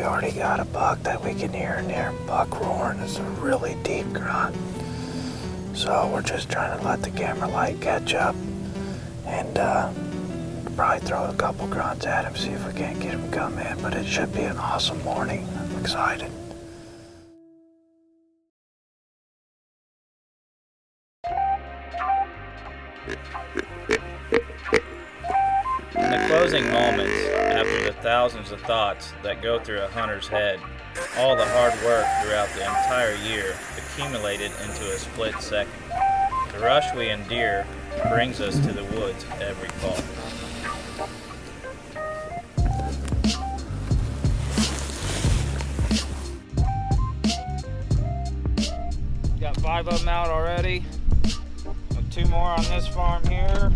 We already got a buck that we can hear in there. Buck roaring. It's a really deep grunt. So we're just trying to let the camera light catch up and probably throw a couple grunts at him, see if we can't get him to come in. But it should be an awesome morning. I'm excited. In the closing moments, after the thousands of thoughts that go through a hunter's head, all the hard work throughout the entire year accumulated into a split second. The rush we endure brings us to the woods every fall. Got 5 of them out already. Got 2 more on this farm here.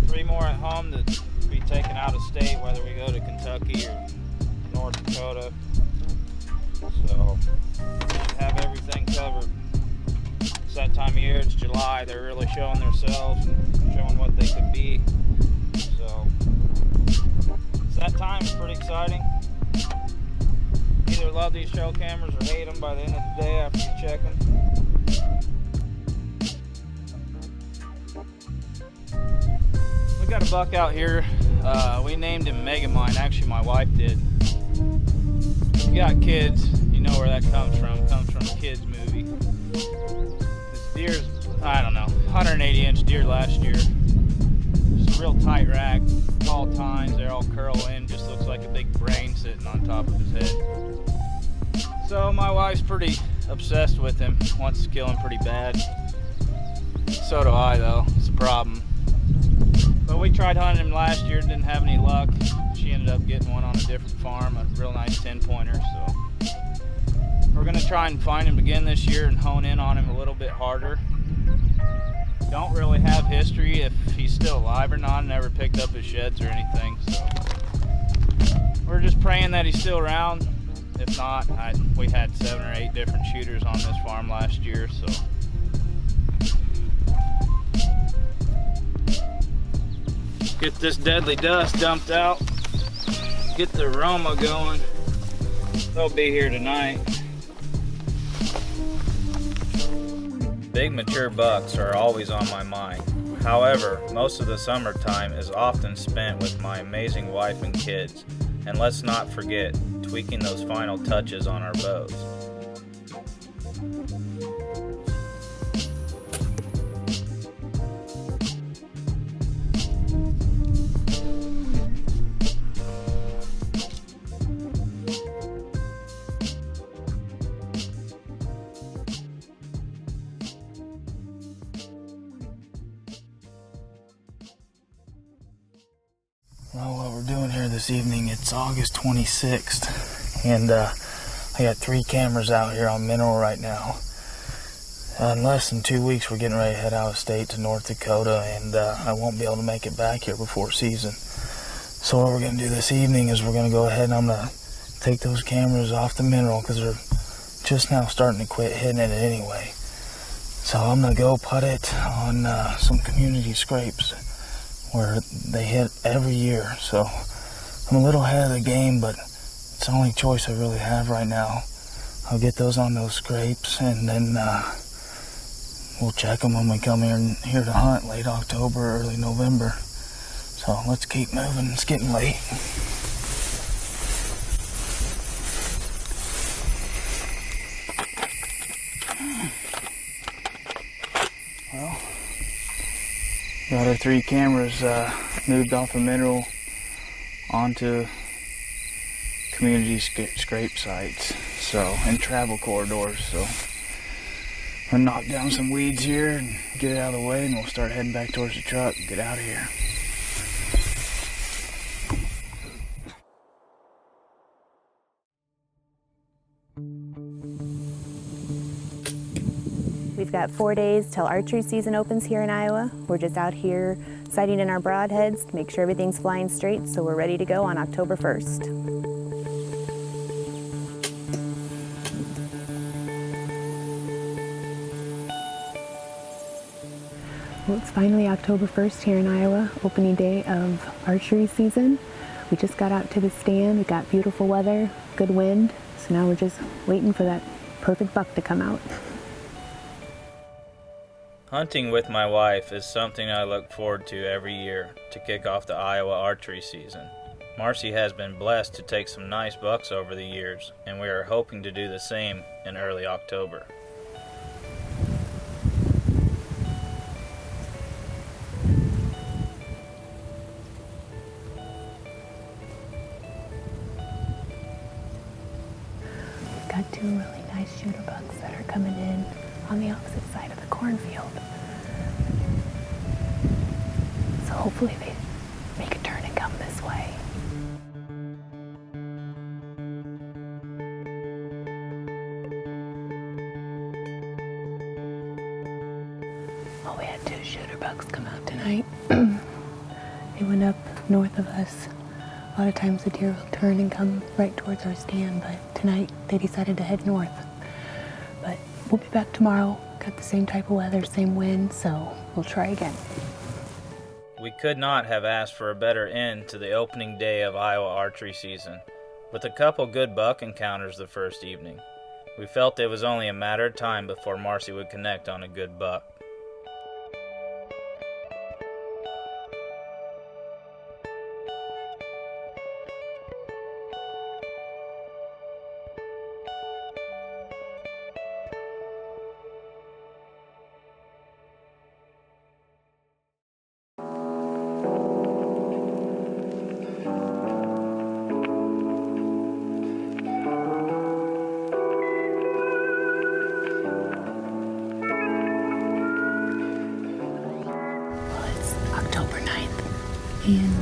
3 more at home that be taken out of state, whether we go to Kentucky or North Dakota. So, have everything covered. It's that time of year, it's July, they're really showing themselves and showing what they could be. So, it's that time, it's pretty exciting. Either love these trail cameras or hate them by the end of the day after you check them. We got a buck out here. We named him Megamind. Actually, my wife did. If you got kids, you know where that comes from. It comes from a kids movie. This deer's, I don't know, 180-inch deer last year. Just a real tight rack. Tall tines, they're all curl in. Just looks like a big brain sitting on top of his head. So my wife's pretty obsessed with him. Wants to kill him pretty bad. So do I, though. It's a problem. But we tried hunting him last year, didn't have any luck. She ended up getting one on a different farm, a real nice 10-pointer. So we're gonna try and find him again this year and hone in on him a little bit harder. Don't really have history if he's still alive or not. Never picked up his sheds or anything. So we're just praying that he's still around. If not, we had 7 or 8 different shooters on this farm last year. So. Get this deadly dust dumped out, get the aroma going. They'll be here tonight. Big mature bucks are always on my mind. However, most of the summertime is often spent with my amazing wife and kids. And let's not forget, tweaking those final touches on our bows. Well, what we're doing here this evening, it's August 26th, and I got 3 cameras out here on mineral right now. In less than 2 weeks, we're getting ready to head out of state to North Dakota, and I won't be able to make it back here before season. So what we're going to do this evening is we're going to go ahead and I'm going to take those cameras off the mineral because they're just now starting to quit hitting it anyway. So I'm going to go put it on some community scrapes where they hit every year. So I'm a little ahead of the game, but it's the only choice I really have right now. I'll get those on those scrapes, and then we'll check them when we come here to hunt late October, early November. So let's keep moving. It's getting late. Well, got our 3 cameras moved off of mineral onto community scrape sites, so, and travel corridors. So I'm gonna knock down some weeds here and get it out of the way, and we'll start heading back towards the truck and get out of here. We've got 4 days till archery season opens here in Iowa. We're just out here sighting in our broadheads to make sure everything's flying straight, so we're ready to go on October 1st. Well, it's finally October 1st here in Iowa, opening day of archery season. We just got out to the stand. We got beautiful weather, good wind. So now we're just waiting for that perfect buck to come out. Hunting with my wife is something I look forward to every year to kick off the Iowa archery season. Marcie has been blessed to take some nice bucks over the years, and we are hoping to do the same in early October. We've got two really nice shooter bucks that are coming in on the opposite side of the cornfield. So hopefully they make a turn and come this way. Oh, we had two shooter bucks come out tonight. They went up north of us. A lot of times the deer will turn and come right towards our stand, but tonight they decided to head north. But we'll be back tomorrow. Got the same type of weather, same wind, so we'll try again. We could not have asked for a better end to the opening day of Iowa archery season, with a couple good buck encounters the first evening. We felt it was only a matter of time before Marcie would connect on a good buck. And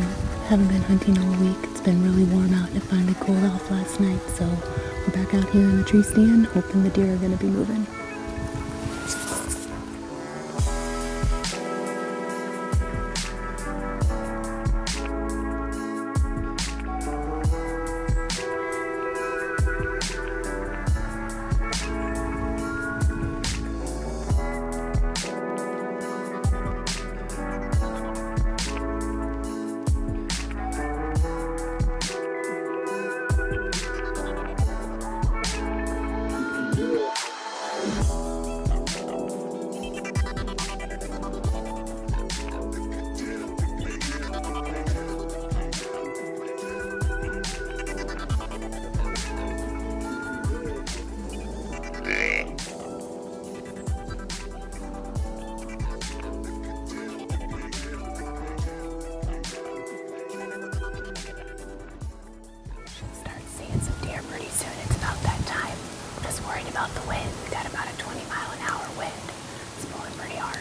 haven't been hunting all week. It's been really warm out and it finally cooled off last night, so we're back out here in the tree stand, hoping the deer are going to be moving. About the wind. We got about a 20-mile-an-hour wind. It's blowing pretty hard.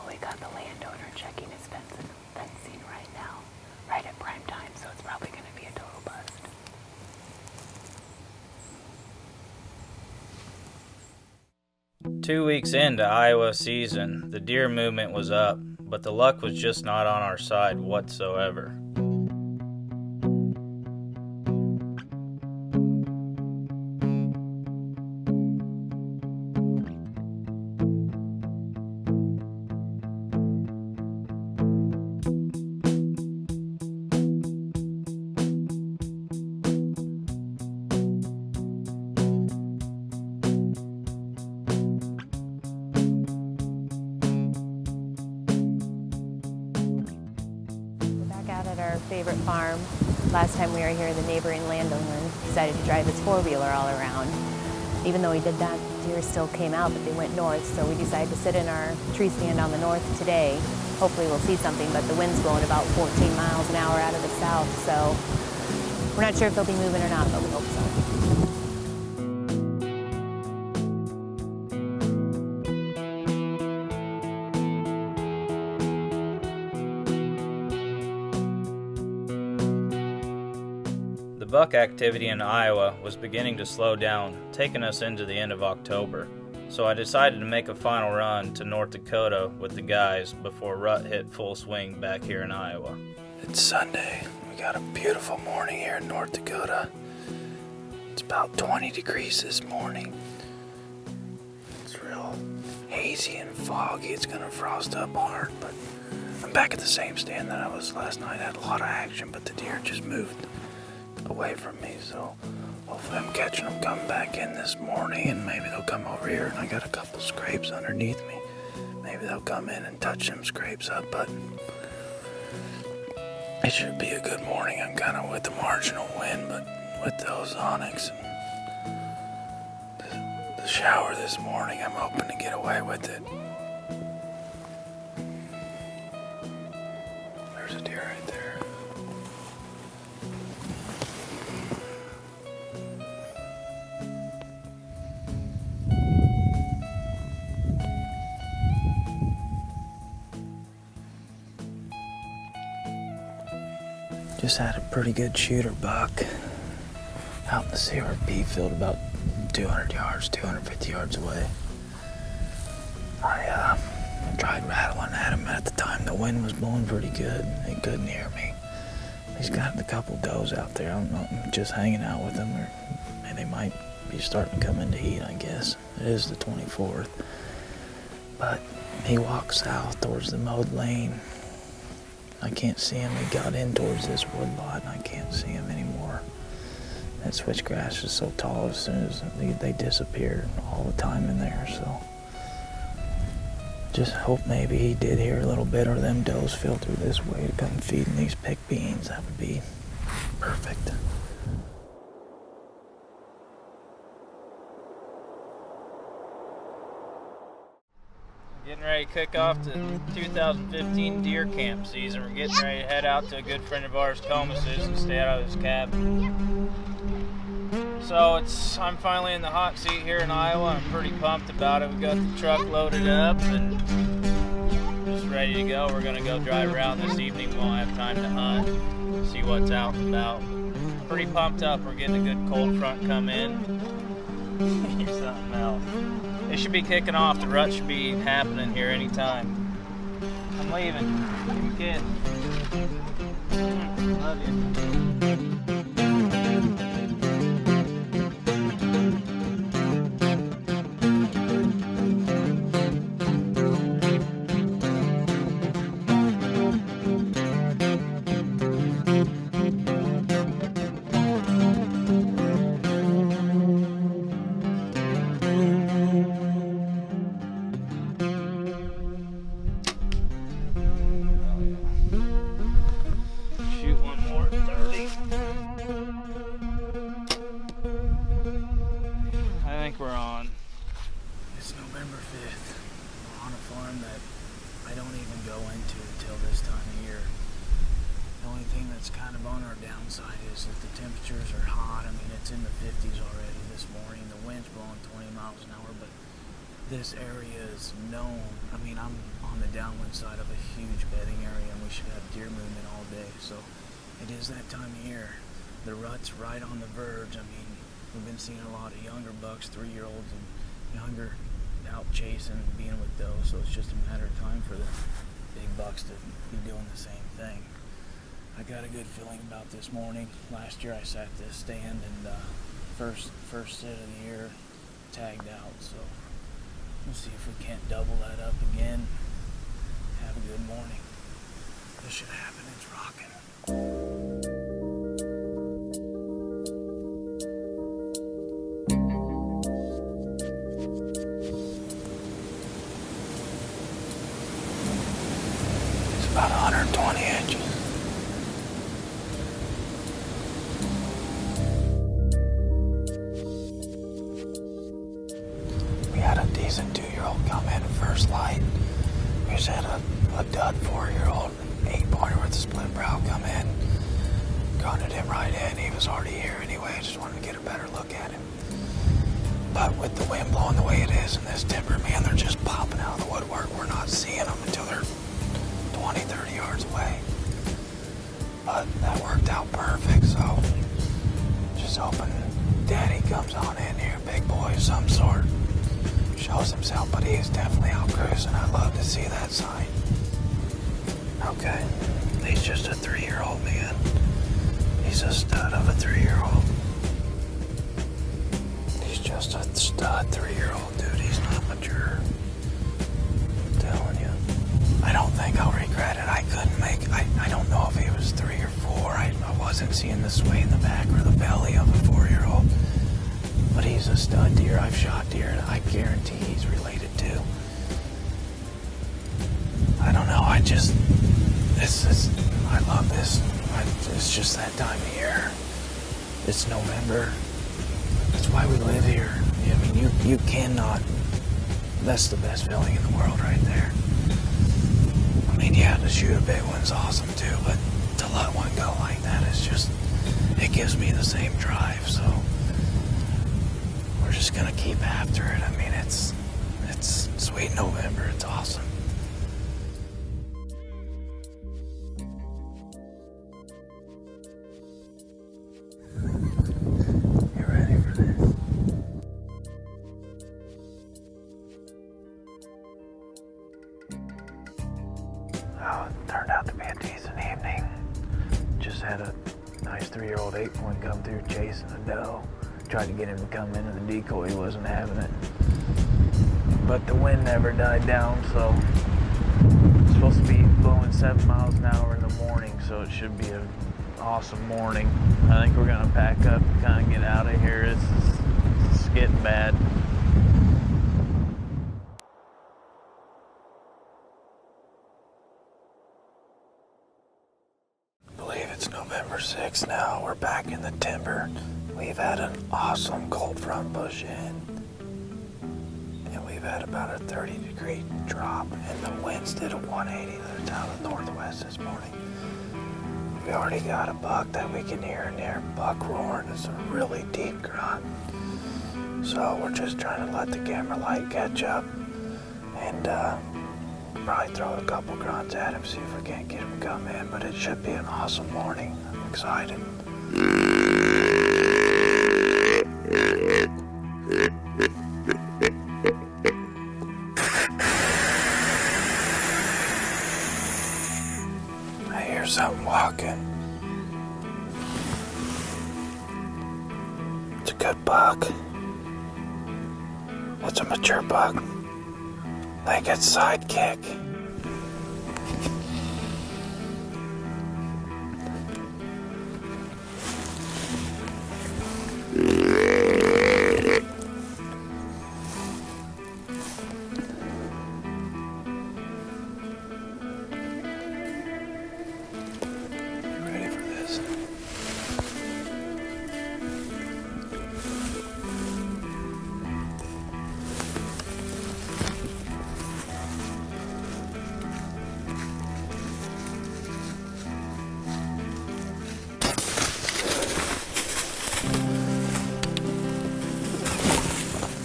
We got the landowner checking his fencing right now, right at prime time, so it's probably going to be a total bust. Two weeks into Iowa season, the deer movement was up, but the luck was just not on our side whatsoever. Our favorite farm. Last time we were here, the neighboring landowner decided to drive his four-wheeler all around. Even though he did that, deer still came out, but they went north, so we decided to sit in our tree stand on the north today. Hopefully we'll see something, but the wind's blowing about 14 miles an hour out of the south, so we're not sure if they'll be moving or not, but we hope so. The buck activity in Iowa was beginning to slow down, taking us into the end of October. So I decided to make a final run to North Dakota with the guys before rut hit full swing back here in Iowa. It's Sunday. We got a beautiful morning here in North Dakota. It's about 20 degrees this morning. It's real hazy and foggy. It's gonna frost up hard, but I'm back at the same stand that I was last night. I had a lot of action, but the deer just moved away from me, so hopefully I'm catching them coming back in this morning, and maybe they'll come over here, and I got a couple scrapes underneath me. Maybe they'll come in and touch them scrapes up, but it should be a good morning. I'm kind of with the marginal wind, but with those onyx and the shower this morning, I'm hoping to get away with it. There's a deer right there. Just had a pretty good shooter buck out in the CRP field about 200 yards, 250 yards away. I tried rattling at him. At the time the wind was blowing pretty good. He couldn't hear me. He's got a couple does out there. I don't know, I'm just hanging out with them, or they might be starting to come into heat, I guess. It is the 24th. But he walks south towards the mowed lane. I can't see him. He got in towards this wood lot, and I can't see him anymore. That switchgrass is so tall. As soon as they disappear all the time in there, so just hope maybe he did hear a little bit, or them does filter this way to come feeding these pick beans. That would be perfect. Getting ready to kick off the 2015 deer camp season. We're getting ready to head out to a good friend of ours, Comus's, and stay out of his cabin. So I'm finally in the hot seat here in Iowa. I'm pretty pumped about it. We got the truck loaded up and just ready to go. We're gonna go drive around this evening. We won't have time to hunt, see what's out and about. Pretty pumped up. We're getting a good cold front come in. Here's something else. It should be kicking off. The rut should be happening here anytime. I'm leaving. You kid. Love you. We're on. It's November 5th. We're on a farm that I don't even go into until this time of year. The only thing that's kind of on our downside is that the temperatures are hot. I mean, it's in the 50s already this morning. The wind's blowing 20 miles an hour, but this area is known. I mean, I'm on the downwind side of a huge bedding area, and we should have deer movement all day. So it is that time of year. The rut's right on the verge. I mean, we've been seeing a lot of younger bucks, 3-year-olds and younger, out chasing and being with those, so it's just a matter of time for the big bucks to be doing the same thing. I got a good feeling about this morning. Last year I sat this stand and first sit of the year tagged out, so we'll see if we can't double that up again. Have a good morning. This should happen. It's rocking. About 120 inches. We had a decent 2-year-old come in first light. We just had a dud 4-year-old, 8-pointer with a split brow come in. Grunted him right in. He was already here anyway. Just wanted to get a better look at him. But with the wind blowing the way it is in this timber, man, they're just popping out of the woodwork. We're not seeing them until they're 20, 30 yards away. But that worked out perfect, so just hoping Daddy comes on in here, big boy of some sort. Shows himself, but he is definitely out cruising. I'd love to see that sign. Okay, he's just a 3-year-old man. He's a stud of a 3-year-old. He's just a stud 3-year-old, dude. He's not mature. I'm telling you. I don't think I'll regret it. I couldn't make, I don't know if he was 3 or 4. I wasn't seeing the sway in the back or the belly of a 4-year-old. But he's a stud deer. I've shot deer and I guarantee he's related to. I don't know. I love this. It's just that time of year. It's November. That's why we live here. I mean, you cannot, that's the best feeling in the world right there. I mean, yeah, to shoot a big one's awesome too, but to let one go like that is just, it gives me the same drive, so we're just gonna keep after it. I mean, it's sweet November. It's awesome. You ready for this? Oh, it turned out to be a decent evening. Just had a nice 3-year-old 8-point come through chasing a doe. Tried to get him to come into the decoy, he wasn't having it. But the wind never died down, so it's supposed to be blowing 7 miles an hour in the morning, so it should be an awesome morning. I think we're gonna pack up and kind of get out of here. It's getting bad. I believe it's November 6th now. We're back in the timber. We've had an awesome cold front push in, and we've had about a 30-degree drop, and the winds did a 180 to the out of the northwest this morning. We already got a buck that we can hear in there, buck roaring. It's a really deep grunt. So we're just trying to let the camera light catch up, and probably throw a couple grunts at him, see if we can't get him to come in, but it should be an awesome morning. I'm excited. I hear something walking. It's a good buck. It's a mature buck. I think it's sidekick.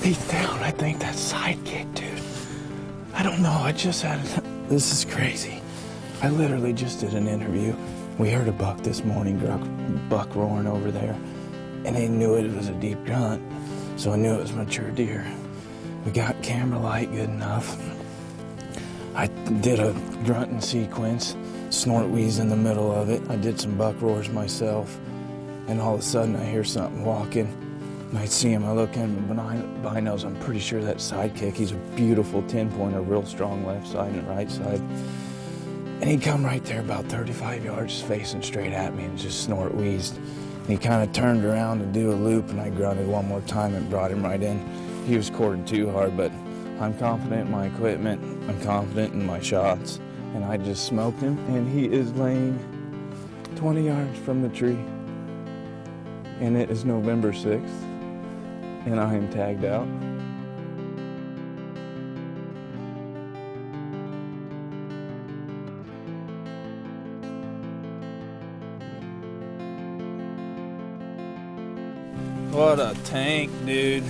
He's down. I think that's sidekick, dude. I don't know. I just had this is crazy. I literally just did an interview. We heard a buck this morning, buck roaring over there, and they knew it was a deep grunt, so I knew it was mature deer. We got camera light good enough. I did a grunting sequence, snort wheeze in the middle of it. I did some buck roars myself, and all of a sudden I hear something walking. And I see him, I look in binos, I'm pretty sure that's sidekick. He's a beautiful 10-pointer, real strong left side and right side. And he come right there about 35 yards, facing straight at me and just snort wheezed. And he kind of turned around to do a loop, and I grunted one more time and brought him right in. He was quartered too hard, but I'm confident in my equipment. I'm confident in my shots. And I just smoked him, and he is laying 20 yards from the tree. And it is November 6th. And I am tagged out. What a tank, dude.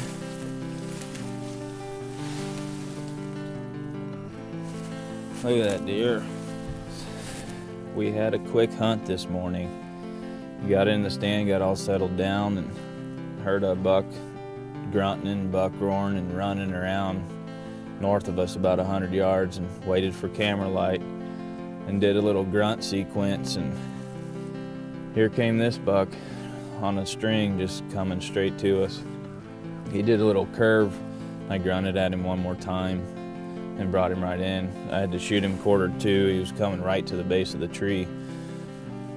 Look at that deer. We had a quick hunt this morning. We got in the stand, got all settled down, and heard a buck grunting, buck roaring and running around north of us about 100 yards, and waited for camera light and did a little grunt sequence, and here came this buck on a string just coming straight to us. He did a little curve. I grunted at him one more time and brought him right in. I had to shoot him quarter two. He was coming right to the base of the tree.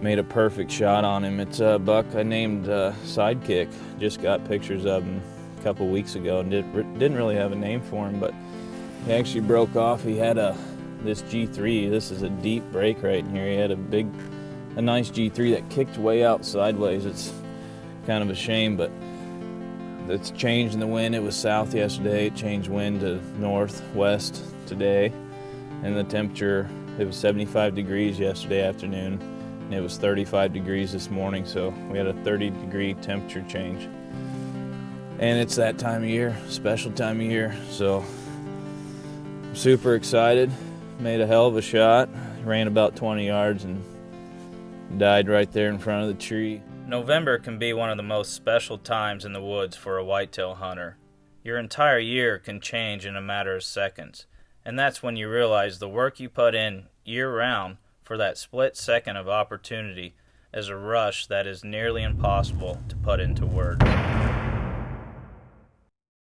Made a perfect shot on him. It's a buck I named Sidekick. Just got pictures of him a couple weeks ago and didn't really have a name for him, but he actually broke off. He had this G3. This is a deep break right in here. He had a nice G3 that kicked way out sideways. It's kind of a shame, but it's changed in the wind. It was south yesterday. It changed wind to northwest today, and the temperature, it was 75 degrees yesterday afternoon, and it was 35 degrees this morning, so we had a 30-degree temperature change. And it's that time of year, special time of year, so I'm super excited. Made a hell of a shot. Ran about 20 yards and died right there in front of the tree. November can be one of the most special times in the woods for a whitetail hunter. Your entire year can change in a matter of seconds, and that's when you realize the work you put in year-round for that split second of opportunity is a rush that is nearly impossible to put into words.